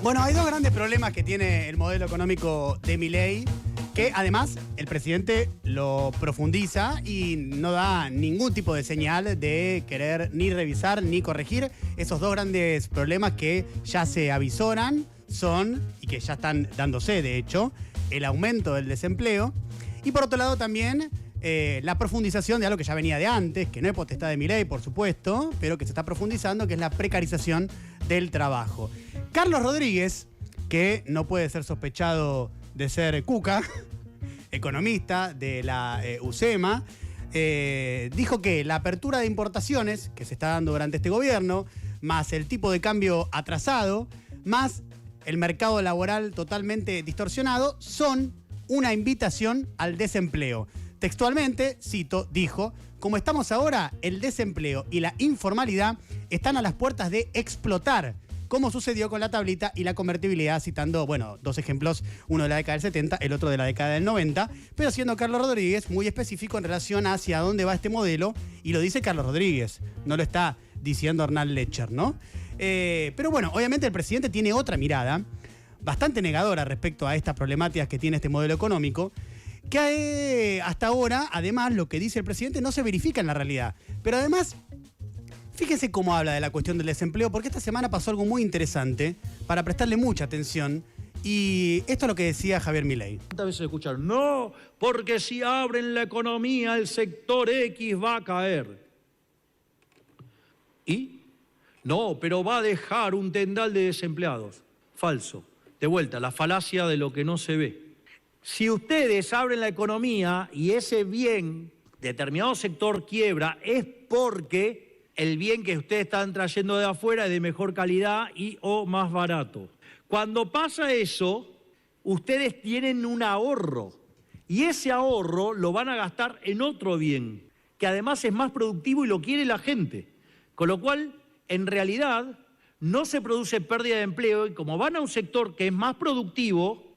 Bueno, hay dos grandes problemas que tiene el modelo económico de Milei, que además el presidente lo profundiza y no da ningún tipo de señal de querer ni revisar ni corregir. Esos dos grandes problemas que ya se avisoran son, y que ya están dándose de hecho, el aumento del desempleo y por otro lado también la profundización de algo que ya venía de antes, que no es potestad de Milei, por supuesto, pero que se está profundizando, que es la precarización del trabajo. Carlos Rodríguez, que no puede ser sospechado de ser cuca, economista de la UCEMA, dijo que la apertura de importaciones que se está dando durante este gobierno, más el tipo de cambio atrasado, más el mercado laboral totalmente distorsionado, son una invitación al desempleo. Textualmente, cito, dijo, como estamos ahora, el desempleo y la informalidad están a las puertas de explotar, como sucedió con la tablita y la convertibilidad, citando, bueno, dos ejemplos, uno de la década del 70, el otro de la década del 90, pero siendo Carlos Rodríguez muy específico en relación a hacia dónde va este modelo, y lo dice Carlos Rodríguez, no lo está diciendo Hernán Lecher, ¿no? Pero bueno, obviamente el presidente tiene otra mirada, bastante negadora respecto a estas problemáticas que tiene este modelo económico, que hasta ahora, además, lo que dice el presidente no se verifica en la realidad. Pero además, fíjense cómo habla de la cuestión del desempleo, porque esta semana pasó algo muy interesante para prestarle mucha atención. Y esto es lo que decía Javier Milei. ¿Cuántas veces escucharon? No, porque si abren la economía, el sector X va a caer. ¿Y? No, pero va a dejar un tendal de desempleados. Falso. De vuelta, la falacia de lo que no se ve. Si ustedes abren la economía y ese bien, determinado sector quiebra, es porque el bien que ustedes están trayendo de afuera es de mejor calidad y o más barato. Cuando pasa eso, ustedes tienen un ahorro y ese ahorro lo van a gastar en otro bien, que además es más productivo y lo quiere la gente. Con lo cual, en realidad, no se produce pérdida de empleo y como van a un sector que es más productivo,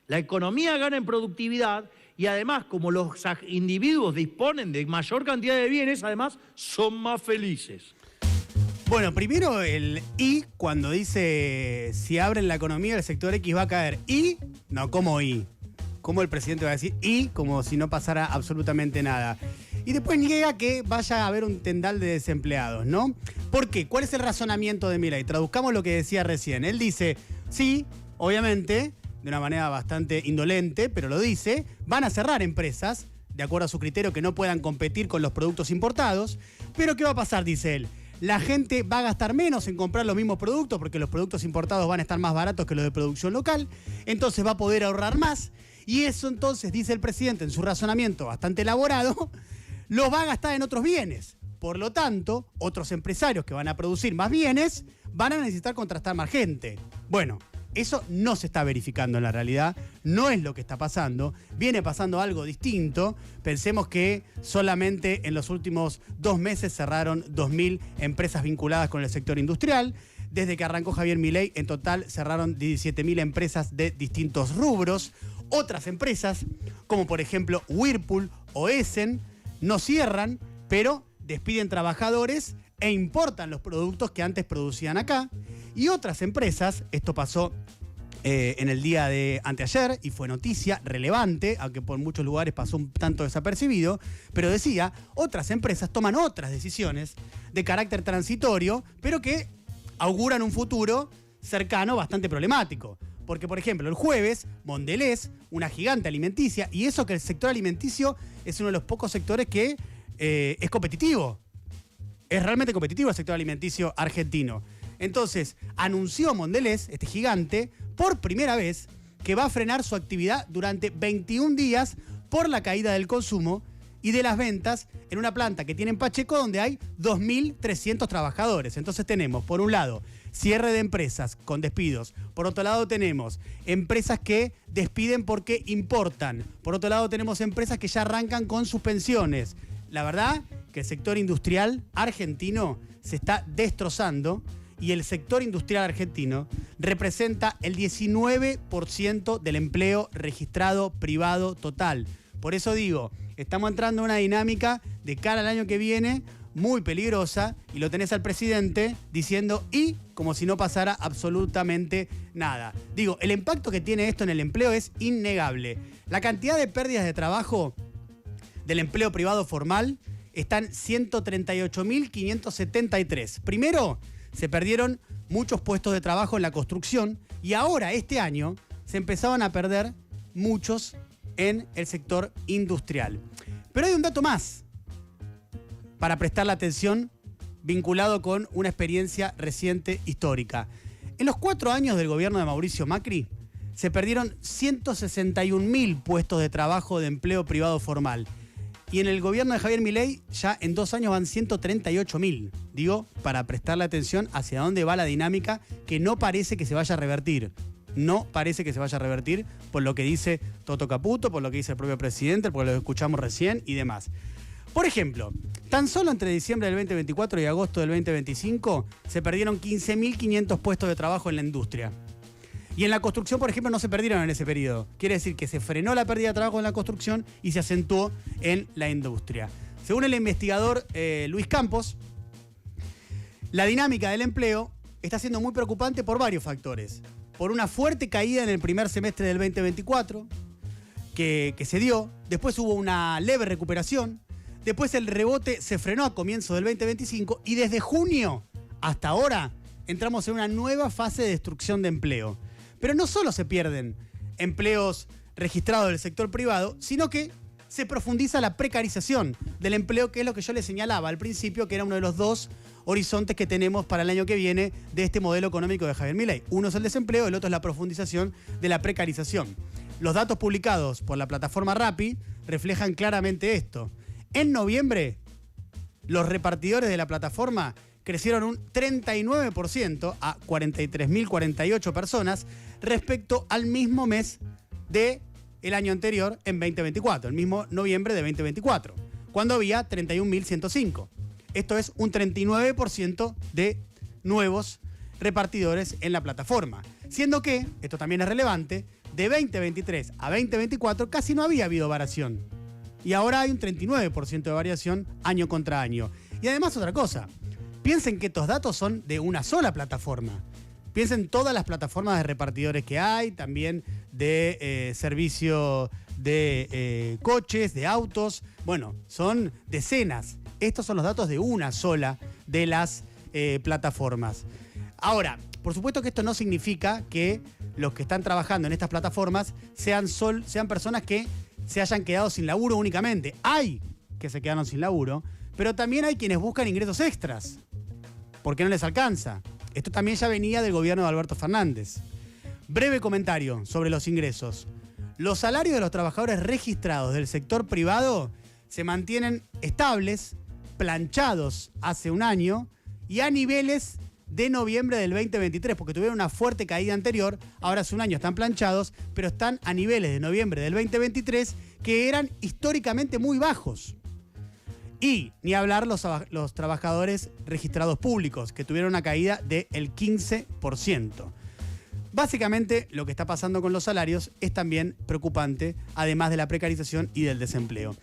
la economía gana en productividad y además, como los individuos disponen de mayor cantidad de bienes, además son más felices. Bueno, primero el I, cuando dice si abren la economía, el sector X va a caer. ¿Y? No, ¿cómo I? ¿Cómo el presidente va a decir I? Como si no pasara absolutamente nada. Y después niega que vaya a haber un tendal de desempleados, ¿no? ¿Por qué? ¿Cuál es el razonamiento de Milei? Traduzcamos lo que decía recién. Él dice, sí, obviamente, de una manera bastante indolente, pero lo dice, van a cerrar empresas, de acuerdo a su criterio, que no puedan competir con los productos importados. Pero ¿qué va a pasar? Dice él. La gente va a gastar menos en comprar los mismos productos porque los productos importados van a estar más baratos que los de producción local, entonces va a poder ahorrar más y eso entonces, dice el presidente en su razonamiento bastante elaborado, lo va a gastar en otros bienes. Por lo tanto, otros empresarios que van a producir más bienes van a necesitar contratar más gente. Bueno, eso no se está verificando en la realidad, no es lo que está pasando, viene pasando algo distinto. Pensemos que solamente en los últimos 2 meses cerraron 2.000 empresas vinculadas con el sector industrial. Desde que arrancó Javier Milei, en total cerraron 17.000 empresas de distintos rubros. Otras empresas, como por ejemplo Whirlpool o Essen, no cierran, pero despiden trabajadores e importan los productos que antes producían acá. Y otras empresas, esto pasó en el día de anteayer y fue noticia relevante, aunque por muchos lugares pasó un tanto desapercibido, pero decía, otras empresas toman otras decisiones de carácter transitorio, pero que auguran un futuro cercano bastante problemático. Porque, por ejemplo, el jueves, Mondelez, una gigante alimenticia, y eso que el sector alimenticio es uno de los pocos sectores que es competitivo. Es realmente competitivo el sector alimenticio argentino. Entonces, anunció Mondelez, este gigante, por primera vez, que va a frenar su actividad durante 21 días por la caída del consumo y de las ventas en una planta que tiene en Pacheco donde hay 2.300 trabajadores. Entonces tenemos, por un lado, cierre de empresas con despidos. Por otro lado tenemos empresas que despiden porque importan. Por otro lado tenemos empresas que ya arrancan con suspensiones. La verdad que el sector industrial argentino se está destrozando y el sector industrial argentino representa el 19% del empleo registrado privado total. Por eso digo, estamos entrando en una dinámica de cara al año que viene muy peligrosa, y lo tenés al presidente diciendo y como si no pasara absolutamente nada. Digo, el impacto que tiene esto en el empleo es innegable. La cantidad de pérdidas de trabajo del empleo privado formal están 138.573. Primero, se perdieron muchos puestos de trabajo en la construcción y ahora, este año, se empezaban a perder muchos en el sector industrial. Pero hay un dato más para prestar la atención vinculado con una experiencia reciente histórica. En los 4 años del gobierno de Mauricio Macri, se perdieron 161.000 puestos de trabajo de empleo privado formal. Y en el gobierno de Javier Milei, ya en 2 años van 138.000. Digo, para prestarle atención hacia dónde va la dinámica, que no parece que se vaya a revertir. No parece que se vaya a revertir por lo que dice Toto Caputo, por lo que dice el propio presidente, por lo que escuchamos recién y demás. Por ejemplo, tan solo entre diciembre del 2024 y agosto del 2025 se perdieron 15.500 puestos de trabajo en la industria. Y en la construcción, por ejemplo, no se perdieron en ese periodo. Quiere decir que se frenó la pérdida de trabajo en la construcción y se acentuó en la industria. Según el investigador Luis Campos, la dinámica del empleo está siendo muy preocupante por varios factores. Por una fuerte caída en el primer semestre del 2024 que se dio, después hubo una leve recuperación, después el rebote se frenó a comienzos del 2025 y desde junio hasta ahora entramos en una nueva fase de destrucción de empleo. Pero no solo se pierden empleos registrados del sector privado, sino que se profundiza la precarización del empleo, que es lo que yo les señalaba al principio, que era uno de los 2 horizontes que tenemos para el año que viene de este modelo económico de Javier Milei. Uno es el desempleo, el otro es la profundización de la precarización. Los datos publicados por la plataforma Rappi reflejan claramente esto. En noviembre, los repartidores de la plataforma crecieron un 39% a 43.048 personas respecto al mismo mes del año anterior en 2024, el mismo noviembre de 2024, cuando había 31.105. Esto es un 39% de nuevos repartidores en la plataforma. Siendo que, esto también es relevante, de 2023 a 2024 casi no había habido variación. Y ahora hay un 39% de variación año contra año. Y además otra cosa, piensen que estos datos son de una sola plataforma. Piensen todas las plataformas de repartidores que hay, también de servicio de coches, de autos. Bueno, son decenas. Estos son los datos de una sola de las plataformas. Ahora, por supuesto que esto no significa que los que están trabajando en estas plataformas sean personas que se hayan quedado sin laburo únicamente. Hay que se quedaron sin laburo, pero también hay quienes buscan ingresos extras, porque no les alcanza. Esto también ya venía del gobierno de Alberto Fernández. Breve comentario sobre los ingresos. Los salarios de los trabajadores registrados del sector privado se mantienen estables, planchados hace un año y a niveles de noviembre del 2023, porque tuvieron una fuerte caída anterior, ahora hace un año están planchados, pero están a niveles de noviembre del 2023 que eran históricamente muy bajos. Y ni hablar los trabajadores registrados públicos, que tuvieron una caída del 15%. Básicamente, lo que está pasando con los salarios es también preocupante, además de la precarización y del desempleo.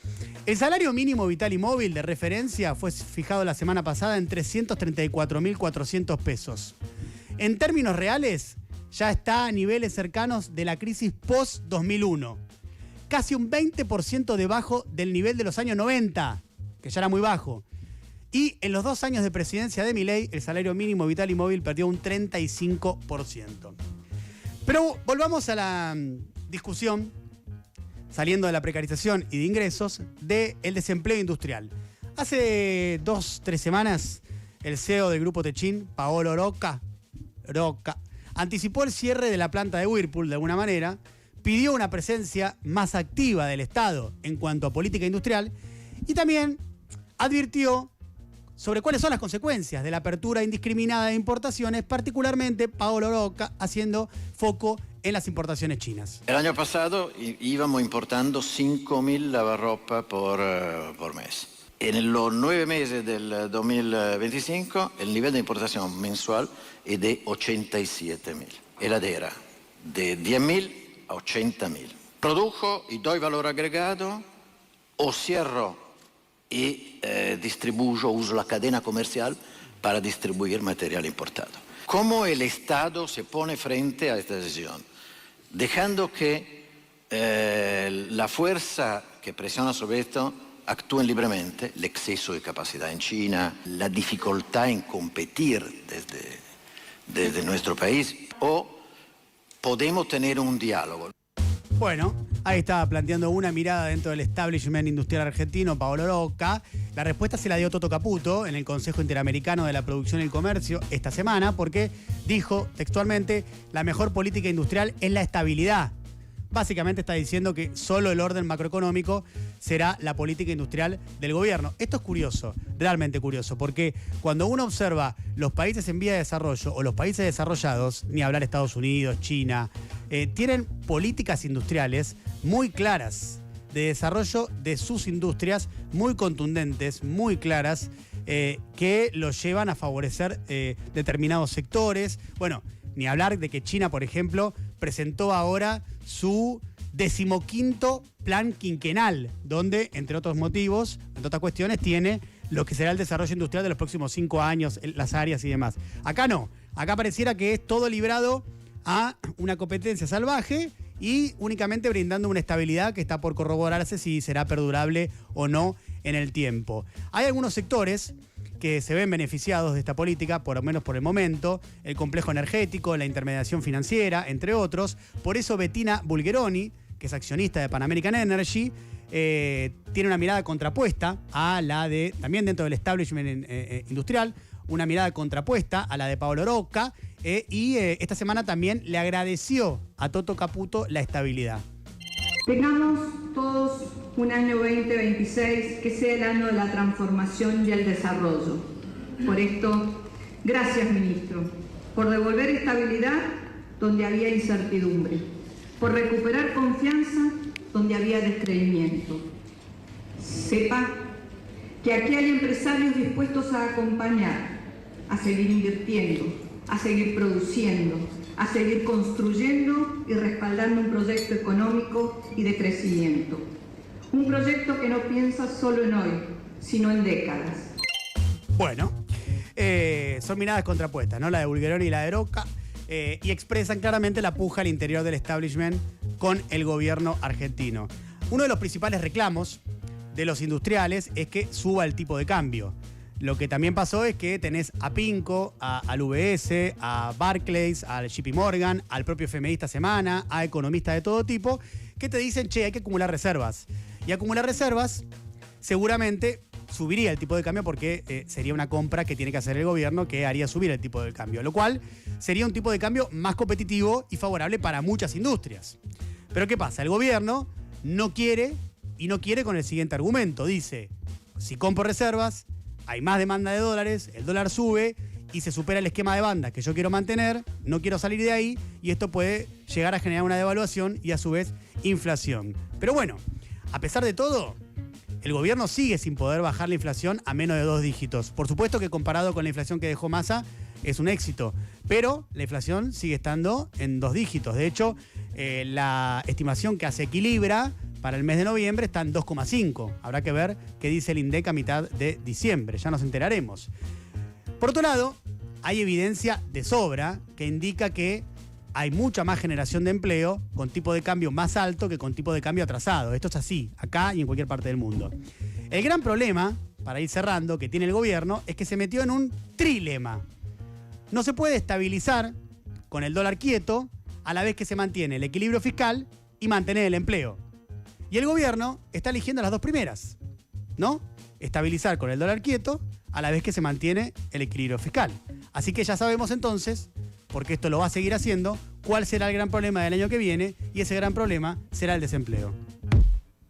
El salario mínimo vital y móvil de referencia fue fijado la semana pasada en 334.400 pesos. En términos reales, ya está a niveles cercanos de la crisis post-2001. Casi un 20% debajo del nivel de los años 90, que ya era muy bajo. Y en los 2 años de presidencia de Milei, el salario mínimo vital y móvil perdió un 35%. Pero volvamos a la discusión, saliendo de la precarización y de ingresos, del desempleo industrial. Hace 2-3 semanas, el CEO del Grupo Techin, Paolo Rocca, anticipó el cierre de la planta de Whirlpool de alguna manera, pidió una presencia más activa del Estado en cuanto a política industrial y también advirtió sobre cuáles son las consecuencias de la apertura indiscriminada de importaciones, particularmente Paolo Rocca haciendo foco en las importaciones chinas. El año pasado íbamos importando 5.000 lavarropa por mes. En los 9 meses del 2025 el nivel de importación mensual es de 87.000. Heladera, de 10.000 a 80.000. Produjo y doy valor agregado o cierro y uso la cadena comercial para distribuir material importado. ¿Cómo el Estado se pone frente a esta decisión? Dejando que la fuerza que presiona sobre esto actúen libremente, el exceso de capacidad en China, la dificultad en competir desde nuestro país, o podemos tener un diálogo. Bueno, ahí estaba planteando una mirada dentro del establishment industrial argentino, Paolo Rocca. La respuesta se la dio Toto Caputo en el Consejo Interamericano de la Producción y el Comercio esta semana, porque dijo textualmente: la mejor política industrial es la estabilidad. Básicamente está diciendo que solo el orden macroeconómico será la política industrial del gobierno. Esto es curioso, realmente curioso, porque cuando uno observa los países en vía de desarrollo o los países desarrollados, ni hablar Estados Unidos, China, tienen políticas industriales muy claras de desarrollo de sus industrias, muy contundentes, muy claras, que los llevan a favorecer determinados sectores. Bueno, ni hablar de que China, por ejemplo, presentó ahora su 15º plan quinquenal, donde, entre otros motivos, entre otras cuestiones, tiene lo que será el desarrollo industrial de los próximos 5 años, las áreas y demás. Acá no, acá pareciera que es todo librado a una competencia salvaje y únicamente brindando una estabilidad que está por corroborarse si será perdurable o no en el tiempo. Hay algunos sectores que se ven beneficiados de esta política, por lo menos por el momento: el complejo energético, la intermediación financiera, entre otros. Por eso Bettina Bulgeroni, que es accionista de Pan American Energy, tiene una mirada contrapuesta a la de, también dentro del establishment industrial, una mirada contrapuesta a la de Paolo Rocca, y esta semana también le agradeció a Toto Caputo la estabilidad. Tengamos todos un año 2026 que sea el año de la transformación y el desarrollo. Por esto, gracias, ministro, por devolver estabilidad donde había incertidumbre, por recuperar confianza donde había descreimiento. Sepa que aquí hay empresarios dispuestos a acompañar, a seguir invirtiendo, a seguir produciendo, a seguir construyendo y respaldando un proyecto económico y de crecimiento. Un proyecto que no piensa solo en hoy, sino en décadas. Bueno, son miradas contrapuestas, ¿no? La de Bulgeroni y la de Rocca, y expresan claramente la puja al interior del establishment con el gobierno argentino. Uno de los principales reclamos de los industriales es que suba el tipo de cambio. Lo que también pasó es que tenés a Pinco, al UBS, a Barclays, al JP Morgan, al propio FMI esta semana, a economistas de todo tipo, que te dicen: che, hay que acumular reservas. Y acumular reservas seguramente subiría el tipo de cambio, porque sería una compra que tiene que hacer el gobierno que haría subir el tipo de cambio, lo cual sería un tipo de cambio más competitivo y favorable para muchas industrias. Pero ¿qué pasa? El gobierno no quiere, y no quiere con el siguiente argumento. Dice: si compro reservas, hay más demanda de dólares, el dólar sube y se supera el esquema de banda que yo quiero mantener, no quiero salir de ahí, y esto puede llegar a generar una devaluación y a su vez inflación. Pero bueno, a pesar de todo, el gobierno sigue sin poder bajar la inflación a menos de 2 dígitos. Por supuesto que comparado con la inflación que dejó Massa es un éxito, pero la inflación sigue estando en 2 dígitos. De hecho, la estimación que hace Equilibra para el mes de noviembre está en 2,5. Habrá que ver qué dice el INDEC a mitad de diciembre, ya nos enteraremos. Por otro lado, hay evidencia de sobra que indica que hay mucha más generación de empleo con tipo de cambio más alto que con tipo de cambio atrasado. Esto es así, acá y en cualquier parte del mundo. El gran problema, para ir cerrando, que tiene el gobierno es que se metió en un trilema. No se puede estabilizar con el dólar quieto a la vez que se mantiene el equilibrio fiscal y mantener el empleo. Y el gobierno está eligiendo las dos primeras, ¿no? Estabilizar con el dólar quieto a la vez que se mantiene el equilibrio fiscal. Así que ya sabemos entonces, porque esto lo va a seguir haciendo, cuál será el gran problema del año que viene, y ese gran problema será el desempleo.